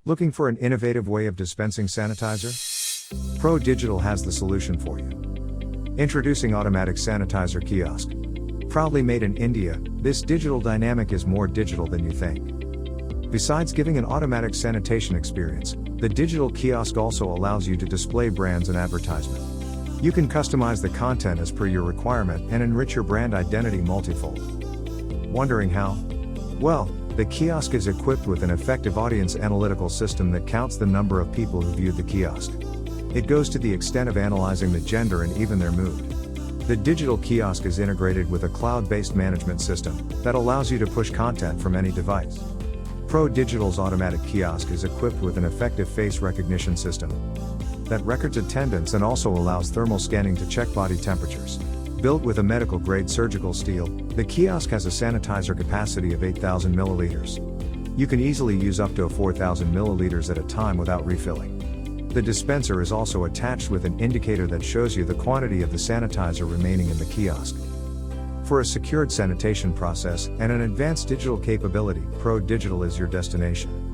Looking for an innovative way of dispensing sanitizer? Pro Digital has the solution for you. Introducing Automatic Sanitizer Kiosk. Proudly made in India, this digital dynamic is more digital than you think. Besides giving an automatic sanitation experience, the digital kiosk also allows you to display brands and advertisement. You can customize the content as per your requirement and enrich your brand identity multifold. Wondering how? Well, the kiosk is equipped with an effective audience analytical system that counts the number of people who viewed the kiosk. It goes to the extent of analyzing the gender and even their mood. The digital kiosk is integrated with a cloud-based management system that allows you to push content from any device. Pro Digital's automatic kiosk is equipped with an effective face recognition system that records attendance and also allows thermal scanning to check body temperatures. Built with a medical-grade surgical steel, the kiosk has a sanitizer capacity of 8,000 milliliters. You can easily use up to 4,000 milliliters at a time without refilling. The dispenser is also attached with an indicator that shows you the quantity of the sanitizer remaining in the kiosk. For a secured sanitation process and an advanced digital capability, Pro Digital is your destination.